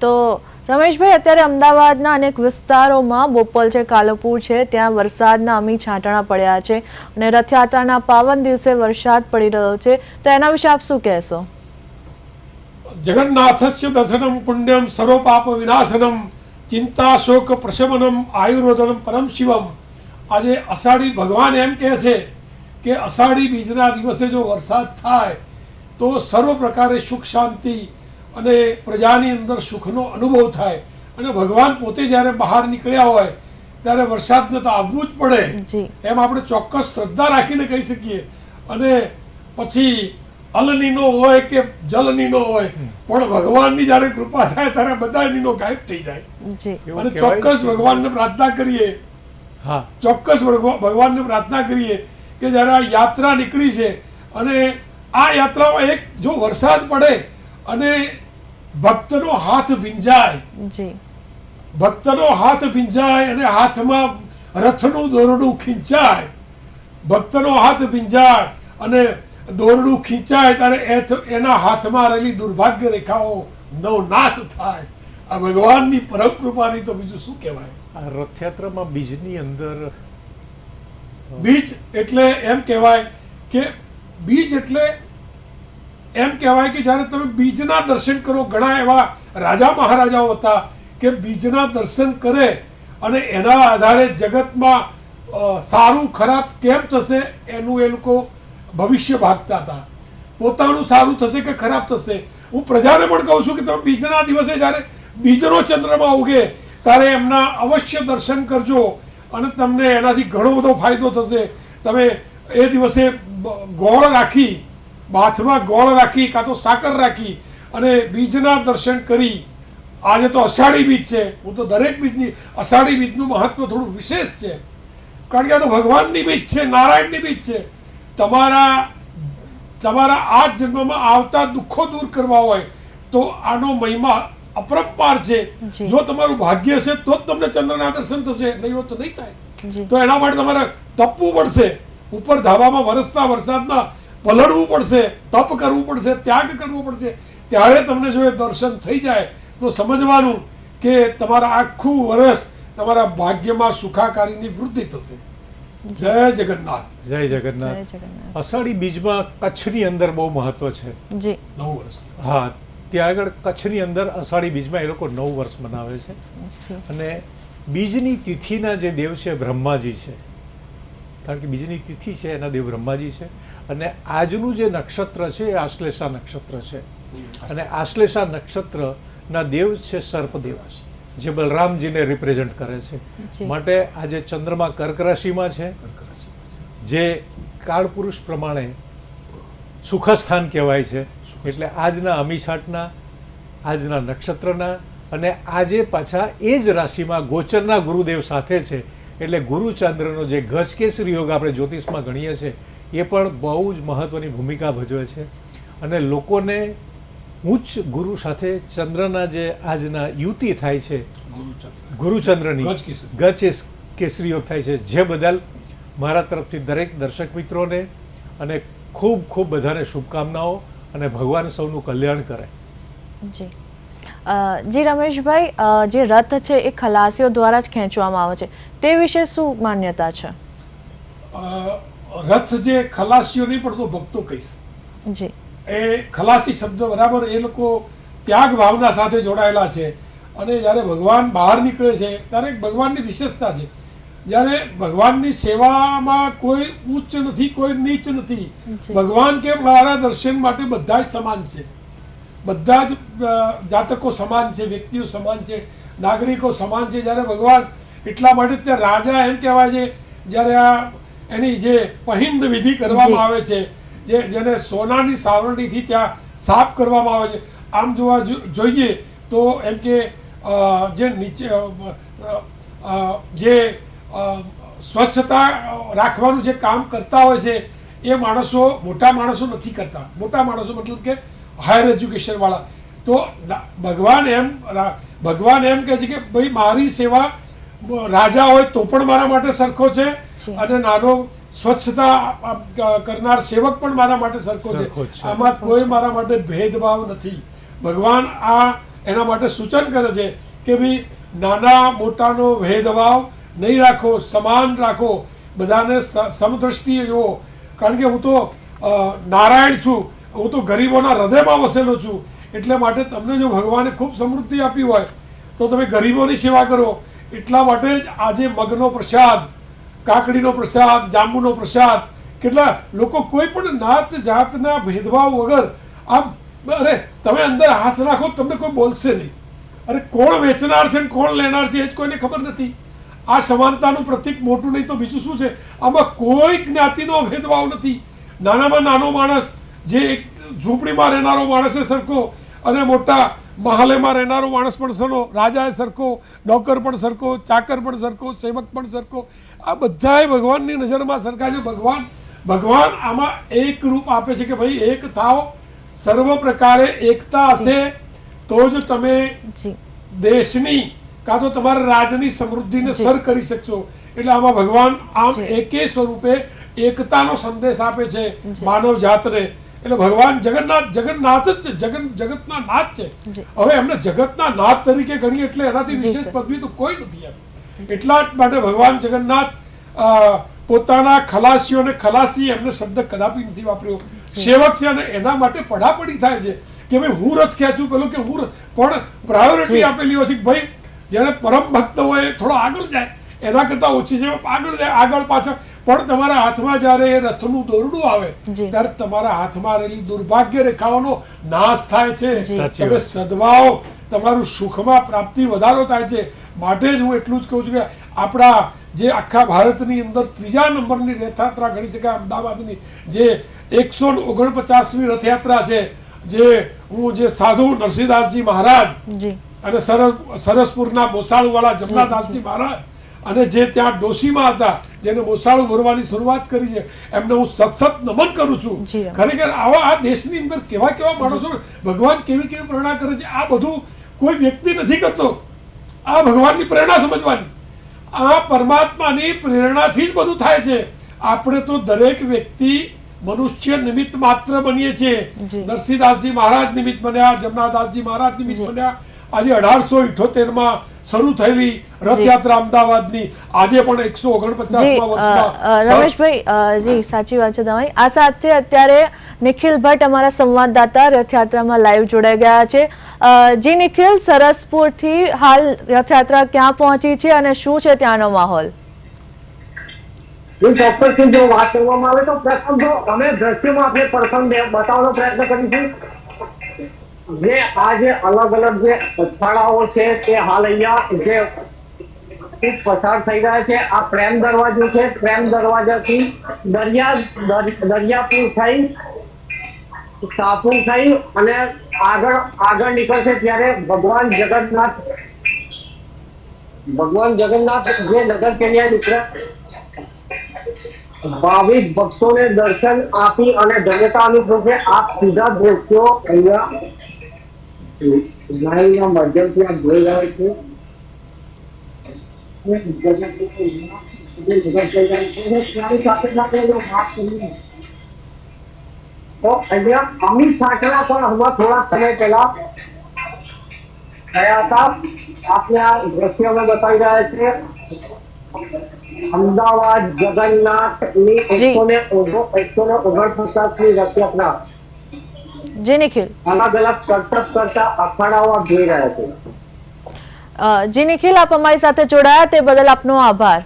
તો રમેશભાઈ, અત્યારે અમદાવાદના અનેક વિસ્તારોમાં બોપલ છે, કાલુપુર છે, ત્યાં વરસાદના અમી છાંટણા પડ્યા છે અને રથયાત્રાના પાવન દિવસે વરસાદ પડી રહ્યો છે, તો એના વિશે આપ શું કહેશો? જગન્નાથસ્ય દર્શનમ પુણ્યમ સર્વપાપ વિનાશનમ ચિંતા શોક પ્રશમનમ આયુર્વેદનમ પરમ શિવમ. આજે અષાઢી ભગવાન એમ કહે છે કે અષાઢી બીજના દિવસે જો વરસાદ થાય તો સર્વ પ્રકારે સુખ શાંતિ અને પ્રજાની અંદર સુખનો અનુભવ થાય. અને ભગવાન પોતે જ્યારે બહાર નીકળ્યા હોય ત્યારે વરસાદને તો આવવું જ પડે એમ આપણે ચોક્કસ શ્રદ્ધા રાખીને કહી શકીએ. અને પછી અલનીનો હોય કે જલનીનો હોય, પણ ભગવાનની જ્યારે કૃપા થાય ત્યારે બધા નીનો ગાયબ થઈ જાય. અને ચોક્કસ ભગવાનને પ્રાર્થના કરીએ, ચોક્કસ ભગવાનને પ્રાર્થના કરીએ કે જ્યારે આ યાત્રા નીકળી છે અને આ યાત્રામાં એક જો વરસાદ પડે અને ભક્તનો હાથ ભીંજાય, ભક્તનો હાથ ભીંજાય અને હાથમાં રથનું દોરડું ખીંચાય, ભક્તનો હાથ ભીંજાય અને દોરડું ખીંચાય ત્યારે એના હાથમાં રહેલી દુર્ભાગ્ય રેખાઓ નવનાશ થાય. આ ભગવાનની પરમ કૃપાની તો બીજું શું કહેવાય. આ રથયાત્રામાં બીજની અંદર બીજ એટલે એમ કહેવાય કે બીજ એટલે એમ કહેવાય કે જ્યારે તમે બીજના દર્શન કરો, ઘણા એવા રાજા મહારાજાઓ હતા કે બીજના દર્શન કરે અને એના આધારે જગતમાં સારું ખરાબ કેમ થશે એનું એ લોકો ભવિષ્ય ભાગતા હતા. પોતાનું સારું થશે કે ખરાબ થશે. હું પ્રજાને પણ કહું છું કે તમે બીજના દિવસે જ્યારે બીજનો ચંદ્રમા ઉગે ત્યારે એમના અવશ્ય દર્શન કરજો અને તમને એનાથી ઘણો બધો ફાયદો થશે. તમે એ દિવસે ગોળ રાખી, હાથમાં ગોળ રાખી કાં તો સાકર રાખી અને બીજના દર્શન કરી. આજે તો અષાઢી બીજ છે, હું તો દરેક બીજની અષાઢી બીજનું મહત્વ થોડું વિશેષ છે, કારણ કે આ તો ભગવાનની બીજ છે, નારાયણની બીજ છે. તમારા આ જન્મમાં આવતા દુઃખો દૂર કરવા હોય તો આનો મહિમા અપરંપાર છે. જો તમારું ભાગ્ય છે તો જ તમને ચંદ્રના દર્શન થશે, નહીં હોય તો નહીં થાય. તો એના માટે તમારે તપવું પડશે, ઉપર ધાબામાં વરસતા વરસાદમાં પલળવું પડશે, તપ કરવું પડશે, ત્યાગ કરવો પડશે. ત્યારે તમને જો એ દર્શન થઈ જાય તો સમજવાનું કે તમારા આખું વર્ષ તમારા ભાગ્યમાં સુખાકારીની વૃદ્ધિ થશે. જય જગન્નાથ. જય જગન્નાથ. અષાઢી બીજમાં કચ્છની અંદર બહુ મહત્વ છે. 9 વર્ષ. હા, ત્યાં આગળ કચ્છની અંદર અષાઢી બીજમાં એ લોકો 9 વર્ષ મનાવે છે. અને બીજની તિથિના જે દેવ છે બ્રહ્માજી છે, કારણ કે બીજની તિથિ છે એના દેવ બ્રહ્માજી છે. અને આજનું જે નક્ષત્ર છે એ આશ્લેષા નક્ષત્ર છે. અને આશ્લેષા નક્ષત્રના દેવ છે સર્પદેવ, જે બલરામજીને રિપ્રેઝન્ટ કરે છે. માટે આજે ચંદ્રમા કર્ક રાશિમાં છે, જે કાળપુરુષ પ્રમાણે સુખસ્થાન કહેવાય છે. એટલે આજના અમીછાટના, આજના નક્ષત્રના અને આજે પાછા એ જ રાશિમાં ગોચરના ગુરુદેવ સાથે છે. એટલે ગુરુચંદ્રનો જે ગજકેસરી યોગ આપણે જ્યોતિષમાં ગણીએ છીએ એ પણ બહુ જ મહત્ત્વની ભૂમિકા ભજવે છે. અને લોકોને ઉચ્ચ ગુરુ સાથે ચંદ્રના જે આજના યુતિ થાય છે, ગુરુચંદ્રની ગજ કેસરી યોગ થાય છે, જે બદલ મારા તરફથી દરેક દર્શક મિત્રોને અને ખૂબ ખૂબ બધાને શુભકામનાઓ અને ભગવાન સૌનું કલ્યાણ કરે. જી રમેશભાઈ, જે રથ છે એ ખલાસીઓ દ્વારા જ ખેંચવામાં આવે છે, તે વિશે શું માન્યતા છે? રથ જે ખલાસીઓ નહીં પણ તો ભક્તો કહીશ. જી, એ ખલાસી શબ્દ બરાબર એ લોકો ત્યાગ ભાવના સાથે જોડાયેલા છે. અને જ્યારે ભગવાન બહાર નીકળે છે ત્યારે ભગવાનની વિશેષતા છે. જ્યારે ભગવાનની સેવામાં કોઈ ઉચ્ચ નથી, કોઈ નીચ નથી. ભગવાન કે મારા દર્શન માટે બધા જ સમાન છે, બધા જ જાતકો સમાન છે, વ્યક્તિઓ સમાન છે, નાગરિકો સમાન છે. જ્યારે ભગવાન એટલા માટે ત્યાં રાજા એમ કહેવાય છે, જ્યારે આ એની જે પહિંદ વિધિ કરવામાં આવે છે, જેને સોનાની સાવરણીથી ત્યાં સાફ કરવામાં આવે છે. આમ જોવા જોઈએ તો એમ કે જે નીચે જે સ્વચ્છતા રાખવાનું જે કામ કરતા હોય છે એ માણસો મોટા માણસો નથી કરતા. મોટા માણસો મતલબ કે હાયર એજ્યુકેશન વાળા. તો ભગવાન એમ કહે છે કે ભાઈ મારી સેવા રાજા હોય તો પણ મારા માટે સરખો છે અને નાનો સ્વચ્છતા કરનાર સેવક પણ મારા માટે સરખો છે. આમાં કોઈ મારા માટે ભેદભાવ નથી. ભગવાન આ એના માટે સૂચન કરે છે કે ભાઈ નાના મોટાનો ભેદભાવ નહીં રાખો, સમાન રાખો, બધાને સમદ્રષ્ટિએ જુઓ. કારણ કે હું તો નારાયણ છું, હું તો ગરીબોના હૃદયમાં વસેલો છું. એટલે માટે તમને જો ભગવાને ખૂબ સમૃદ્ધિ આપી હોય તો તમે ગરીબોની સેવા કરો. એટલા માટે જ આજે મગનો પ્રસાદ, કાકડીનો પ્રસાદ, જાંબુનો પ્રસાદ, કેટલા લોકો કોઈ પણ નાત જાતના ભેદભાવ વગર આમ, અરે તમે અંદર હાથ નાખો તમને કોઈ બોલશે નહીં. અરે કોણ વેચનાર છે ને કોણ લેનાર છે એ જ કોઈને ખબર નથી. આ સમાનતાનું પ્રતીક મોટું નહીં તો બીજું શું છે? આમાં કોઈ જ્ઞાતિનો ભેદભાવ નથી. નાનામાં નાનો માણસ જે એક ઝૂંપડીમાં રહેનારો માણસ એ સરખો, અને મોટા મહાલેમાં રહેનારો માણસ પણ સરખો, રાજા એ સરખો, નોકર પણ સરખો, ચાકર પણ સરખો, સેવક પણ સરખો. આ બધાય ભગવાનની નજરમાં સરખા છે. ભગવાન આમાં એક રૂપ આપે છે કે ભાઈ એક થાવ. સર્વ પ્રકારે એકતા હશે તો જ તમે દેશની કાં તો તમારા રાજ્યની સમૃદ્ધિને સર કરી શકશો. એટલે આમાં ભગવાન આમ એકે સ્વરૂપે એકતાનો સંદેશ આપે છે માનવ જાતને. એટલે ભગવાન જગન્નાથ જ છે, જગતના નાથ છે. હવે એમને જગતના નાથ તરીકે ગણીએ એટલે એનાથી વિશેષ પદવી તો કોઈ નથી. એટલા જ માટે ભગવાન જગન્નાથ પોતાના ખલાસીઓને ખલાસી એમને શબ્દ કદાપી નથી વાપર્યો. સેવક છે અને એના માટે પડાપડી થાય છે કે ભાઈ હું રથ ખેંચું, પેલો કે હું, પણ પ્રાયોરિટી આપેલી હોય છે કે ભાઈ જેને પરમ ભક્ત હોય થોડો આગળ જાય, એના કરતા ઓછી છે આગળ જાય, આગળ પાછળ. પણ તમારા હાથમાં જ્યારે એ રથનું દોરડું આવે ત્યારે તમારા હાથમાં રહેલી દુર્ભાગ્ય રેખાઓનો નાશ થાય છે. તમે સદભાવ, તમારું સુખમાં પ્રાપ્તિ વધારો થાય છે. માટે જ હું એટલું જ કહું છું કે આપણા જે આખા ભારતની અંદર ત્રીજા નંબરની રથયાત્રા ગણી શકાય અમદાવાદની, જે 149મી રથયાત્રા છે, જે સાધુ નરસિંહદાસજી મહારાજ અને સરસપુરના મોસાળુવાળા જમનાદાસજી મહારાજ અને જે ત્યાં ડોશીમાં હતા જેને મોસાળું ભરવાની શરૂઆત કરી છે, એમને હું સતત નમન કરું છું. ખરેખર આ દેશની અંદર કેવા માણસો ભગવાન કેવી પ્રેરણા કરે છે. આ બધું કોઈ વ્યક્તિ નથી કરતો. આ ભગવાનની પ્રેરણા સમજવાની, આ પરમાત્માની પ્રેરણાથી જ બધું થાય છે. આપણે તો દરેક વ્યક્તિ મનુષ્ય નિમિત્ત માત્ર બનીએ છીએ. નરસિંહદાસજી મહારાજ નિમિત્ત બન્યા, જમનાદાસજી મહારાજ નિમિત્ત બન્યા. આજે 1878માં શરૂ થયેલી રથયાત્રા અમદાવાદની આજે પણ 149મા વર્ષમાં. રમેશભાઈ જી સાચી વાત છે તમારી. આ સાથે અત્યારે નિખિલ ભટ્ટ અમારા સંવાદદાતા રથયાત્રામાં લાઈવ જોડાઈ ગયા છે. જી નિખિલ, સરસપુરથી હાલ રથયાત્રા ક્યાં પહોંચી છે અને શું છે ત્યાંનો માહોલ? ચોક્કસથી જો વાત કરવામાં આવે તો પ્રથમ તો અમે દ્રશ્યમાં આપણે પ્રથમ બતાવવાનો પ્રયત્ન કરીશું. જે આ જે અલગ અલગ જે અખાડાઓ છે તે હાલ અહીંયા જે પસાર થઈ રહ્યા છે. આ પ્રેમ દરવાજો છે. પ્રેમ દરવાજાથી દરિયાપુર થઈ, સાપુર થઈ અને આગળ નીકળશે ત્યારે ભગવાન જગન્નાથ જે નગર કન્યા નીકળે, ભાવિક ભક્તોને દર્શન આપી અને ધન્યતા અનુભવશે. આપ સીધા દ્રશ્યો અહીંયા લાઈવના માધ્યમથી આપ જોઈ રહ્યા છે. તો અહીંયા અમિત સાંકળા પણ હમણાં થોડા સમય પહેલા થયા હતા. આપણે આ દ્રશ્ય અમે બતાવી રહ્યા છે. અમદાવાદ જગન્નાથની 149મી રથયાત્રા જી નિખિલ, અલગ અલગ કરતા અખાડાઓ આપ જોઈ રહ્યા છે. જી નિખિલ, આપ અમારી સાથે જોડાયા તે બદલ આપનો આભાર.